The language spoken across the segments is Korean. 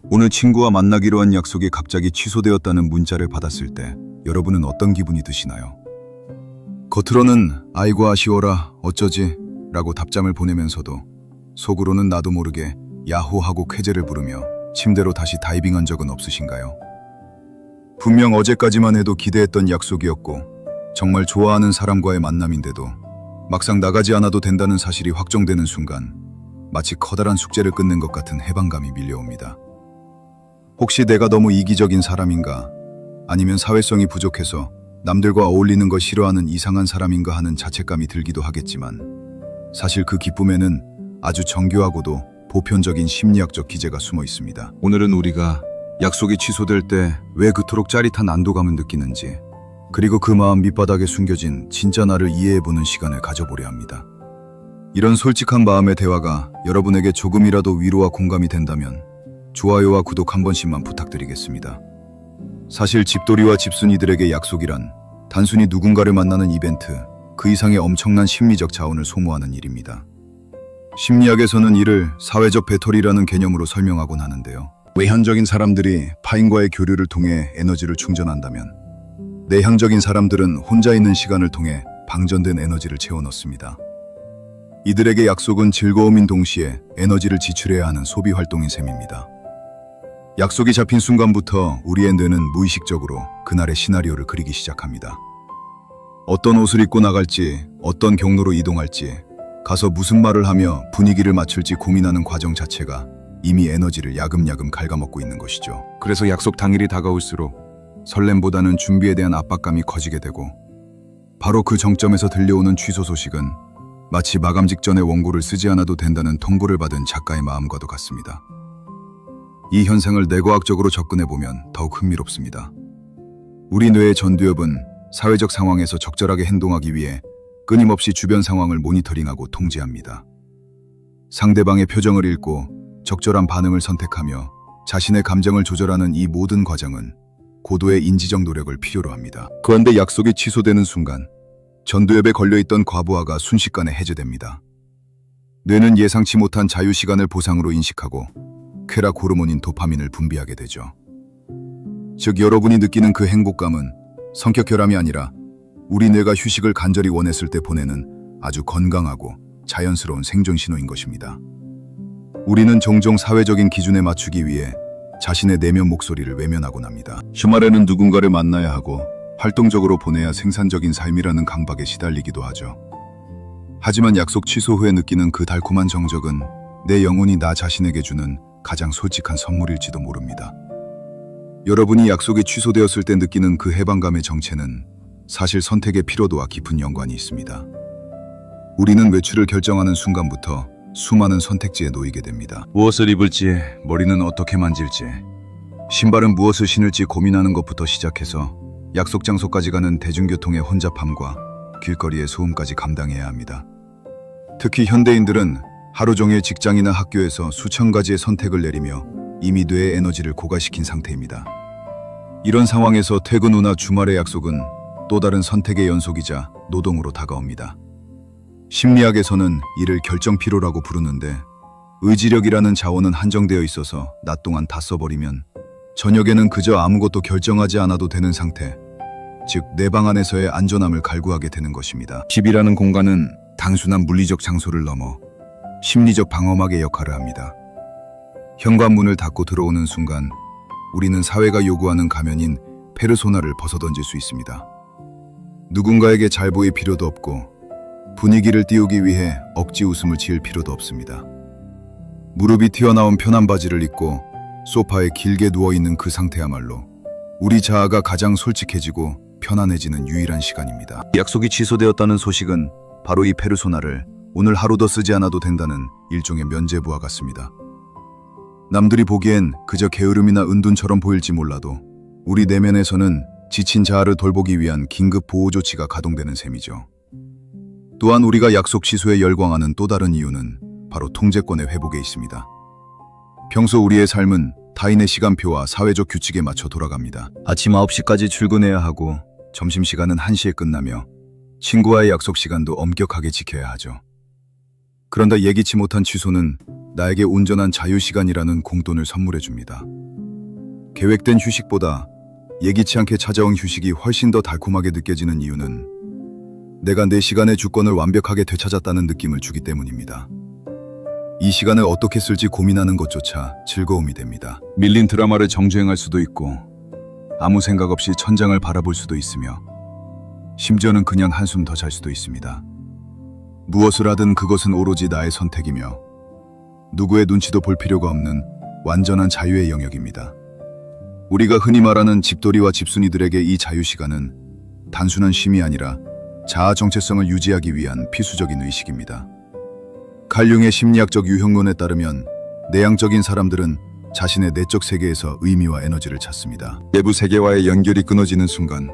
오늘 친구와 만나기로 한 약속이 갑자기 취소되었다는 문자를 받았을 때 여러분은 어떤 기분이 드시나요? 겉으로는 아이고 아쉬워라 어쩌지 라고 답장을 보내면서도 속으로는 나도 모르게 야호하고 쾌재를 부르며 침대로 다시 다이빙한 적은 없으신가요? 분명 어제까지만 해도 기대했던 약속이었고 정말 좋아하는 사람과의 만남인데도 막상 나가지 않아도 된다는 사실이 확정되는 순간 마치 커다란 숙제를 끝낸 것 같은 해방감이 밀려옵니다. 혹시 내가 너무 이기적인 사람인가? 아니면 사회성이 부족해서 남들과 어울리는 걸 싫어하는 이상한 사람인가 하는 자책감이 들기도 하겠지만 사실 그 기쁨에는 아주 정교하고도 보편적인 심리학적 기제가 숨어 있습니다. 오늘은 우리가 약속이 취소될 때 왜 그토록 짜릿한 안도감을 느끼는지, 그리고 그 마음 밑바닥에 숨겨진 진짜 나를 이해해보는 시간을 가져보려 합니다. 이런 솔직한 마음의 대화가 여러분에게 조금이라도 위로와 공감이 된다면 좋아요와 구독 한 번씩만 부탁드리겠습니다. 사실 집돌이와 집순이들에게 약속이란 단순히 누군가를 만나는 이벤트, 그 이상의 엄청난 심리적 자원을 소모하는 일입니다. 심리학에서는 이를 사회적 배터리라는 개념으로 설명하곤 하는데요. 외향적인 사람들이 타인과의 교류를 통해 에너지를 충전한다면 내향적인 사람들은 혼자 있는 시간을 통해 방전된 에너지를 채워 넣습니다. 이들에게 약속은 즐거움인 동시에 에너지를 지출해야 하는 소비 활동인 셈입니다. 약속이 잡힌 순간부터 우리의 뇌는 무의식적으로 그날의 시나리오를 그리기 시작합니다. 어떤 옷을 입고 나갈지, 어떤 경로로 이동할지, 가서 무슨 말을 하며 분위기를 맞출지 고민하는 과정 자체가 이미 에너지를 야금야금 갉아먹고 있는 것이죠. 그래서 약속 당일이 다가올수록 설렘보다는 준비에 대한 압박감이 커지게 되고, 바로 그 정점에서 들려오는 취소 소식은 마치 마감 직전에 원고를 쓰지 않아도 된다는 통보를 받은 작가의 마음과도 같습니다. 이 현상을 뇌과학적으로 접근해보면 더욱 흥미롭습니다. 우리 뇌의 전두엽은 사회적 상황에서 적절하게 행동하기 위해 끊임없이 주변 상황을 모니터링하고 통제합니다. 상대방의 표정을 읽고 적절한 반응을 선택하며 자신의 감정을 조절하는 이 모든 과정은 고도의 인지적 노력을 필요로 합니다. 그런데 약속이 취소되는 순간 전두엽에 걸려있던 과부하가 순식간에 해제됩니다. 뇌는 예상치 못한 자유시간을 보상으로 인식하고 쾌락 호르몬인 도파민을 분비하게 되죠. 즉 여러분이 느끼는 그 행복감은 성격 결함이 아니라 우리 뇌가 휴식을 간절히 원했을 때 보내는 아주 건강하고 자연스러운 생존 신호인 것입니다. 우리는 종종 사회적인 기준에 맞추기 위해 자신의 내면 목소리를 외면하곤 합니다. 주말에는 누군가를 만나야 하고 활동적으로 보내야 생산적인 삶이라는 강박에 시달리기도 하죠. 하지만 약속 취소 후에 느끼는 그 달콤한 정적은 내 영혼이 나 자신에게 주는 가장 솔직한 선물일지도 모릅니다. 여러분이 약속이 취소되었을 때 느끼는 그 해방감의 정체는 사실 선택의 피로도와 깊은 연관이 있습니다. 우리는 외출을 결정하는 순간부터 수많은 선택지에 놓이게 됩니다. 무엇을 입을지, 머리는 어떻게 만질지, 신발은 무엇을 신을지 고민하는 것부터 시작해서 약속 장소까지 가는 대중교통의 혼잡함과 길거리의 소음까지 감당해야 합니다. 특히 현대인들은 하루 종일 직장이나 학교에서 수천 가지의 선택을 내리며 이미 뇌의 에너지를 고갈시킨 상태입니다. 이런 상황에서 퇴근 후나 주말의 약속은 또 다른 선택의 연속이자 노동으로 다가옵니다. 심리학에서는 이를 결정피로라고 부르는데, 의지력이라는 자원은 한정되어 있어서 낮 동안 다 써버리면 저녁에는 그저 아무것도 결정하지 않아도 되는 상태, 즉 내 방 안에서의 안전함을 갈구하게 되는 것입니다. 집이라는 공간은 단순한 물리적 장소를 넘어 심리적 방어막의 역할을 합니다. 현관문을 닫고 들어오는 순간 우리는 사회가 요구하는 가면인 페르소나를 벗어던질 수 있습니다. 누군가에게 잘 보일 필요도 없고 분위기를 띄우기 위해 억지 웃음을 지을 필요도 없습니다. 무릎이 튀어나온 편한 바지를 입고 소파에 길게 누워있는 그 상태야말로 우리 자아가 가장 솔직해지고 편안해지는 유일한 시간입니다. 약속이 취소되었다는 소식은 바로 이 페르소나를 오늘 하루 더 쓰지 않아도 된다는 일종의 면죄부와 같습니다. 남들이 보기엔 그저 게으름이나 은둔처럼 보일지 몰라도 우리 내면에서는 지친 자아를 돌보기 위한 긴급 보호 조치가 가동되는 셈이죠. 또한 우리가 약속 취소에 열광하는 또 다른 이유는 바로 통제권의 회복에 있습니다. 평소 우리의 삶은 타인의 시간표와 사회적 규칙에 맞춰 돌아갑니다. 아침 9시까지 출근해야 하고 점심시간은 1시에 끝나며 친구와의 약속 시간도 엄격하게 지켜야 하죠. 그런데 예기치 못한 취소는 나에게 온전한 자유시간이라는 공돈을 선물해 줍니다. 계획된 휴식보다 예기치 않게 찾아온 휴식이 훨씬 더 달콤하게 느껴지는 이유는 내가 내 시간의 주권을 완벽하게 되찾았다는 느낌을 주기 때문입니다. 이 시간을 어떻게 쓸지 고민하는 것조차 즐거움이 됩니다. 밀린 드라마를 정주행할 수도 있고 아무 생각 없이 천장을 바라볼 수도 있으며 심지어는 그냥 한숨 더 잘 수도 있습니다. 무엇을 하든 그것은 오로지 나의 선택이며 누구의 눈치도 볼 필요가 없는 완전한 자유의 영역입니다. 우리가 흔히 말하는 집돌이와 집순이들에게 이 자유시간은 단순한 쉼이 아니라 자아 정체성을 유지하기 위한 필수적인 의식입니다. 칼 융의 심리학적 유형론에 따르면 내향적인 사람들은 자신의 내적 세계에서 의미와 에너지를 찾습니다. 외부 세계와의 연결이 끊어지는 순간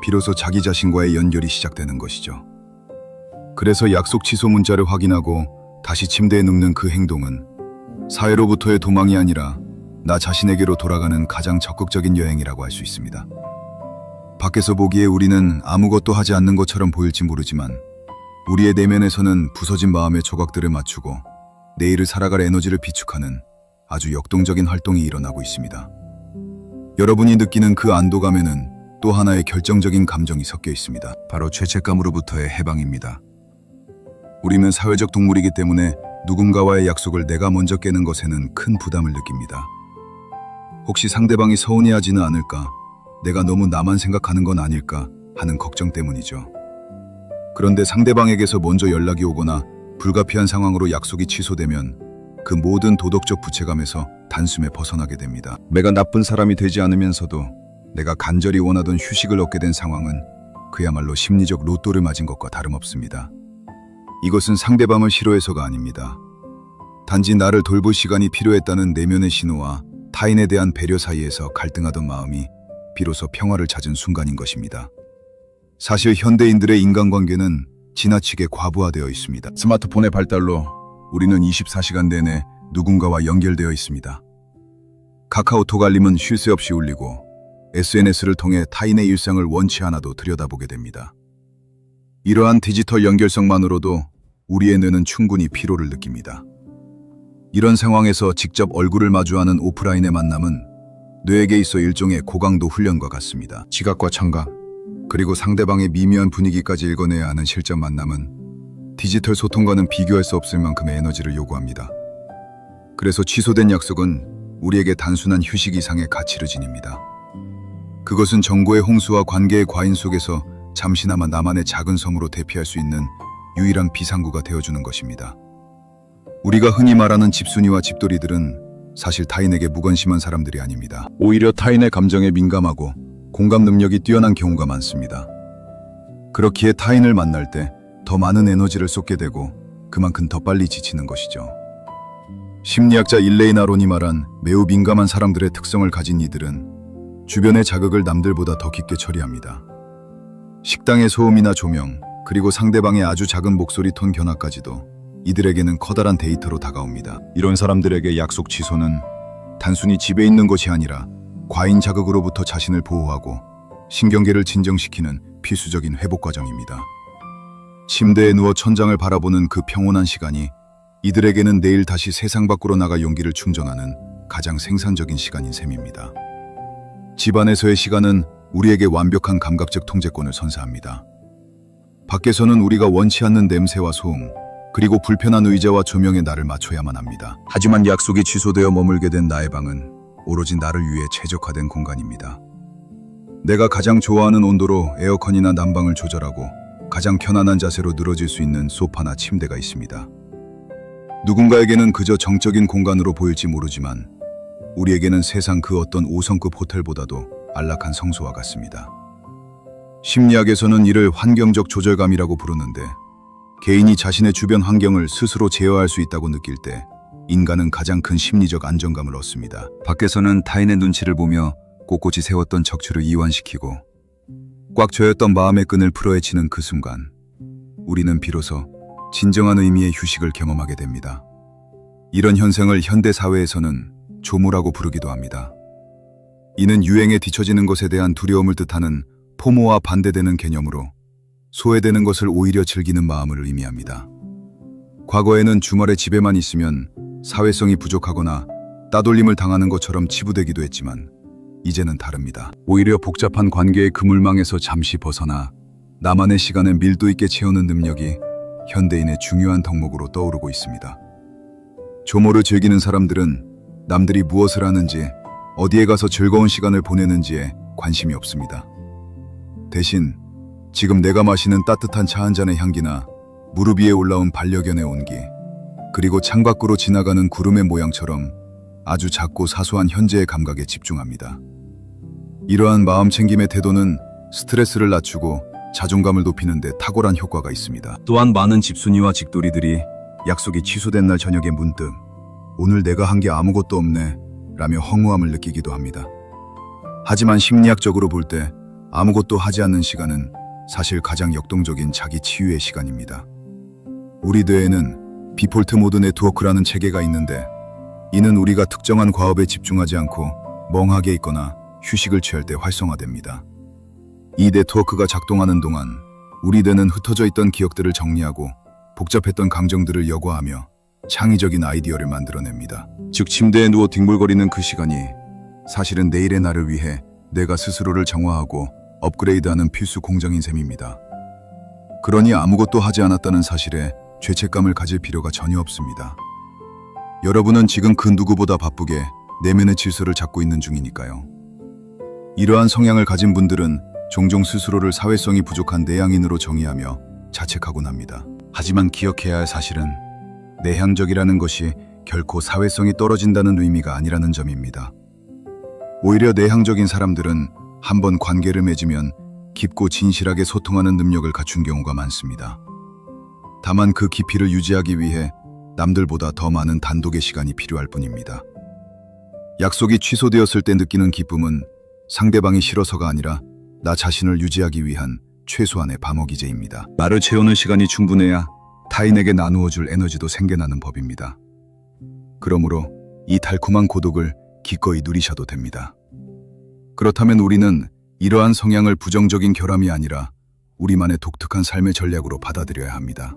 비로소 자기 자신과의 연결이 시작되는 것이죠. 그래서 약속 취소 문자를 확인하고 다시 침대에 눕는 그 행동은 사회로부터의 도망이 아니라 나 자신에게로 돌아가는 가장 적극적인 여행이라고 할 수 있습니다. 밖에서 보기에 우리는 아무것도 하지 않는 것처럼 보일지 모르지만 우리의 내면에서는 부서진 마음의 조각들을 맞추고 내일을 살아갈 에너지를 비축하는 아주 역동적인 활동이 일어나고 있습니다. 여러분이 느끼는 그 안도감에는 또 하나의 결정적인 감정이 섞여 있습니다. 바로 죄책감으로부터의 해방입니다. 우리는 사회적 동물이기 때문에 누군가와의 약속을 내가 먼저 깨는 것에는 큰 부담을 느낍니다. 혹시 상대방이 서운해하지는 않을까, 내가 너무 나만 생각하는 건 아닐까 하는 걱정 때문이죠. 그런데 상대방에게서 먼저 연락이 오거나 불가피한 상황으로 약속이 취소되면 그 모든 도덕적 부채감에서 단숨에 벗어나게 됩니다. 내가 나쁜 사람이 되지 않으면서도 내가 간절히 원하던 휴식을 얻게 된 상황은 그야말로 심리적 로또를 맞은 것과 다름없습니다. 이것은 상대방을 싫어해서가 아닙니다. 단지 나를 돌볼 시간이 필요했다는 내면의 신호와 타인에 대한 배려 사이에서 갈등하던 마음이 비로소 평화를 찾은 순간인 것입니다. 사실 현대인들의 인간관계는 지나치게 과부하되어 있습니다. 스마트폰의 발달로 우리는 24시간 내내 누군가와 연결되어 있습니다. 카카오톡 알림은 쉴 새 없이 울리고 SNS를 통해 타인의 일상을 원치 않아도 들여다보게 됩니다. 이러한 디지털 연결성만으로도 우리의 뇌는 충분히 피로를 느낍니다. 이런 상황에서 직접 얼굴을 마주하는 오프라인의 만남은 뇌에게 있어 일종의 고강도 훈련과 같습니다. 지각과 청각, 그리고 상대방의 미묘한 분위기까지 읽어내야 하는 실전 만남은 디지털 소통과는 비교할 수 없을 만큼의 에너지를 요구합니다. 그래서 취소된 약속은 우리에게 단순한 휴식 이상의 가치를 지닙니다. 그것은 정보의 홍수와 관계의 과잉 속에서 잠시나마 나만의 작은 섬으로 대피할 수 있는 유일한 비상구가 되어주는 것입니다. 우리가 흔히 말하는 집순이와 집돌이들은 사실 타인에게 무관심한 사람들이 아닙니다. 오히려 타인의 감정에 민감하고 공감 능력이 뛰어난 경우가 많습니다. 그렇기에 타인을 만날 때 더 많은 에너지를 쏟게 되고 그만큼 더 빨리 지치는 것이죠. 심리학자 일레인 아론이 말한 매우 민감한 사람들의 특성을 가진 이들은 주변의 자극을 남들보다 더 깊게 처리합니다. 식당의 소음이나 조명, 그리고 상대방의 아주 작은 목소리 톤 변화까지도 이들에게는 커다란 데이터로 다가옵니다. 이런 사람들에게 약속 취소는 단순히 집에 있는 것이 아니라 과잉 자극으로부터 자신을 보호하고 신경계를 진정시키는 필수적인 회복 과정입니다. 침대에 누워 천장을 바라보는 그 평온한 시간이 이들에게는 내일 다시 세상 밖으로 나가 용기를 충전하는 가장 생산적인 시간인 셈입니다. 집안에서의 시간은 우리에게 완벽한 감각적 통제권을 선사합니다. 밖에서는 우리가 원치 않는 냄새와 소음, 그리고 불편한 의자와 조명에 나를 맞춰야만 합니다. 하지만 약속이 취소되어 머물게 된 나의 방은 오로지 나를 위해 최적화된 공간입니다. 내가 가장 좋아하는 온도로 에어컨이나 난방을 조절하고 가장 편안한 자세로 늘어질 수 있는 소파나 침대가 있습니다. 누군가에게는 그저 정적인 공간으로 보일지 모르지만 우리에게는 세상 그 어떤 5성급 호텔보다도 안락한 성소와 같습니다. 심리학에서는 이를 환경적 조절감이라고 부르는데 개인이 자신의 주변 환경을 스스로 제어할 수 있다고 느낄 때 인간은 가장 큰 심리적 안정감을 얻습니다. 밖에서는 타인의 눈치를 보며 꼿꼿이 세웠던 척추를 이완시키고 꽉 조였던 마음의 끈을 풀어헤치는 그 순간 우리는 비로소 진정한 의미의 휴식을 경험하게 됩니다. 이런 현상을 현대 사회에서는 조무라고 부르기도 합니다. 이는 유행에 뒤처지는 것에 대한 두려움을 뜻하는 포모와 반대되는 개념으로 소외되는 것을 오히려 즐기는 마음을 의미합니다. 과거에는 주말에 집에만 있으면 사회성이 부족하거나 따돌림을 당하는 것처럼 치부되기도 했지만 이제는 다릅니다. 오히려 복잡한 관계의 그물망에서 잠시 벗어나 나만의 시간을 밀도 있게 채우는 능력이 현대인의 중요한 덕목으로 떠오르고 있습니다. 조모를 즐기는 사람들은 남들이 무엇을 하는지, 어디에 가서 즐거운 시간을 보내는지에 관심이 없습니다. 대신 지금 내가 마시는 따뜻한 차 한 잔의 향기나 무릎 위에 올라온 반려견의 온기, 그리고 창밖으로 지나가는 구름의 모양처럼 아주 작고 사소한 현재의 감각에 집중합니다. 이러한 마음 챙김의 태도는 스트레스를 낮추고 자존감을 높이는 데 탁월한 효과가 있습니다. 또한 많은 집순이와 집돌이들이 약속이 취소된 날 저녁에 문득 오늘 내가 한 게 아무것도 없네 라며 허무함을 느끼기도 합니다. 하지만 심리학적으로 볼 때 아무것도 하지 않는 시간은 사실 가장 역동적인 자기 치유의 시간입니다. 우리 뇌에는 디폴트 모드 네트워크라는 체계가 있는데, 이는 우리가 특정한 과업에 집중하지 않고 멍하게 있거나 휴식을 취할 때 활성화됩니다. 이 네트워크가 작동하는 동안 우리 뇌는 흩어져 있던 기억들을 정리하고 복잡했던 감정들을 여과하며 창의적인 아이디어를 만들어냅니다. 즉, 침대에 누워 뒹굴거리는 그 시간이 사실은 내일의 나를 위해 내가 스스로를 정화하고 업그레이드하는 필수 공정인 셈입니다. 그러니 아무것도 하지 않았다는 사실에 죄책감을 가질 필요가 전혀 없습니다. 여러분은 지금 그 누구보다 바쁘게 내면의 질서를 잡고 있는 중이니까요. 이러한 성향을 가진 분들은 종종 스스로를 사회성이 부족한 내향인으로 정의하며 자책하곤 합니다. 하지만 기억해야 할 사실은 내향적이라는 것이 결코 사회성이 떨어진다는 의미가 아니라는 점입니다. 오히려 내향적인 사람들은 한번 관계를 맺으면 깊고 진실하게 소통하는 능력을 갖춘 경우가 많습니다. 다만 그 깊이를 유지하기 위해 남들보다 더 많은 단독의 시간이 필요할 뿐입니다. 약속이 취소되었을 때 느끼는 기쁨은 상대방이 싫어서가 아니라 나 자신을 유지하기 위한 최소한의 방어기제입니다. 나를 채우는 시간이 충분해야 타인에게 나누어줄 에너지도 생겨나는 법입니다. 그러므로 이 달콤한 고독을 기꺼이 누리셔도 됩니다. 그렇다면 우리는 이러한 성향을 부정적인 결함이 아니라 우리만의 독특한 삶의 전략으로 받아들여야 합니다.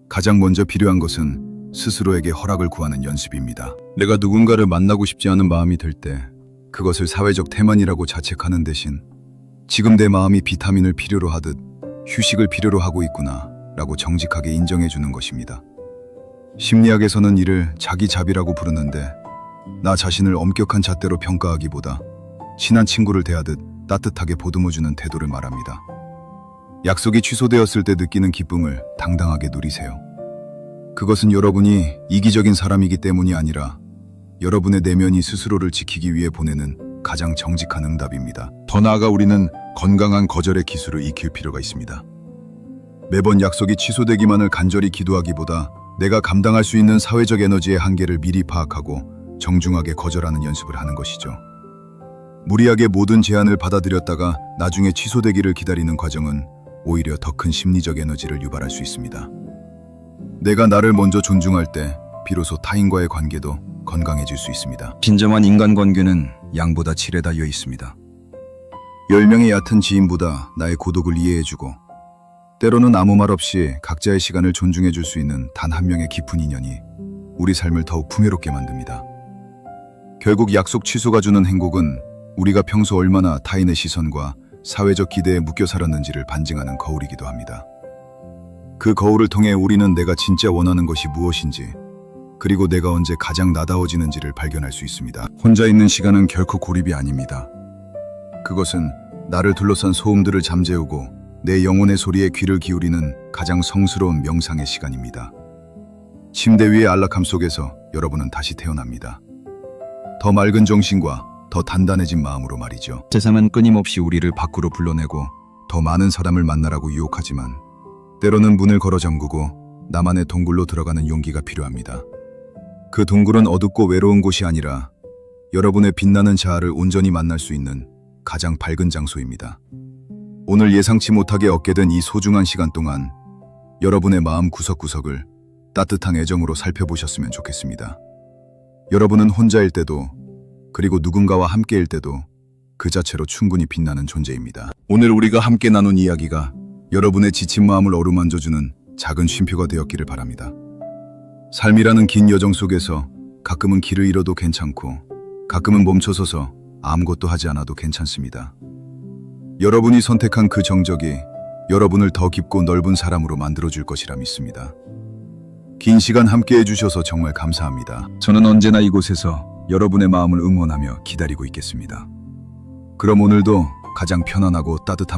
가장 먼저 필요한 것은 스스로에게 허락을 구하는 연습입니다. 내가 누군가를 만나고 싶지 않은 마음이 들 때 그것을 사회적 태만이라고 자책하는 대신 지금 내 마음이 비타민을 필요로 하듯 휴식을 필요로 하고 있구나 라고 정직하게 인정해주는 것입니다. 심리학에서는 이를 자기자비라고 부르는데, 나 자신을 엄격한 잣대로 평가하기보다 친한 친구를 대하듯 따뜻하게 보듬어주는 태도를 말합니다. 약속이 취소되었을 때 느끼는 기쁨을 당당하게 누리세요. 그것은 여러분이 이기적인 사람이기 때문이 아니라 여러분의 내면이 스스로를 지키기 위해 보내는 가장 정직한 응답입니다. 더 나아가 우리는 건강한 거절의 기술을 익힐 필요가 있습니다. 매번 약속이 취소되기만을 간절히 기도하기보다 내가 감당할 수 있는 사회적 에너지의 한계를 미리 파악하고 정중하게 거절하는 연습을 하는 것이죠. 무리하게 모든 제안을 받아들였다가 나중에 취소되기를 기다리는 과정은 오히려 더 큰 심리적 에너지를 유발할 수 있습니다. 내가 나를 먼저 존중할 때 비로소 타인과의 관계도 건강해질 수 있습니다. 진정한 인간관계는 양보다 질에 달려 있습니다. 10명의 얕은 지인보다 나의 고독을 이해해주고, 때로는 아무 말 없이 각자의 시간을 존중해줄 수 있는 단 한 명의 깊은 인연이 우리 삶을 더욱 풍요롭게 만듭니다. 결국 약속 취소가 주는 행복은 우리가 평소 얼마나 타인의 시선과 사회적 기대에 묶여 살았는지를 반증하는 거울이기도 합니다. 그 거울을 통해 우리는 내가 진짜 원하는 것이 무엇인지, 그리고 내가 언제 가장 나다워지는지를 발견할 수 있습니다. 혼자 있는 시간은 결코 고립이 아닙니다. 그것은 나를 둘러싼 소음들을 잠재우고 내 영혼의 소리에 귀를 기울이는 가장 성스러운 명상의 시간입니다. 침대 위의 안락함 속에서 여러분은 다시 태어납니다. 더 맑은 정신과 더 단단해진 마음으로 말이죠. 세상은 끊임없이 우리를 밖으로 불러내고 더 많은 사람을 만나라고 유혹하지만, 때로는 문을 걸어 잠그고 나만의 동굴로 들어가는 용기가 필요합니다. 그 동굴은 어둡고 외로운 곳이 아니라 여러분의 빛나는 자아를 온전히 만날 수 있는 가장 밝은 장소입니다. 오늘 예상치 못하게 얻게 된 이 소중한 시간 동안 여러분의 마음 구석구석을 따뜻한 애정으로 살펴보셨으면 좋겠습니다. 여러분은 혼자일 때도, 그리고 누군가와 함께일 때도 그 자체로 충분히 빛나는 존재입니다. 오늘 우리가 함께 나눈 이야기가 여러분의 지친 마음을 어루만져주는 작은 쉼표가 되었기를 바랍니다. 삶이라는 긴 여정 속에서 가끔은 길을 잃어도 괜찮고 가끔은 멈춰서서 아무것도 하지 않아도 괜찮습니다. 여러분이 선택한 그 정적이 여러분을 더 깊고 넓은 사람으로 만들어줄 것이라 믿습니다. 긴 시간 함께 해주셔서 정말 감사합니다. 저는 언제나 이곳에서 여러분의 마음을 응원하며 기다리고 있겠습니다. 그럼 오늘도 가장 편안하고 따뜻한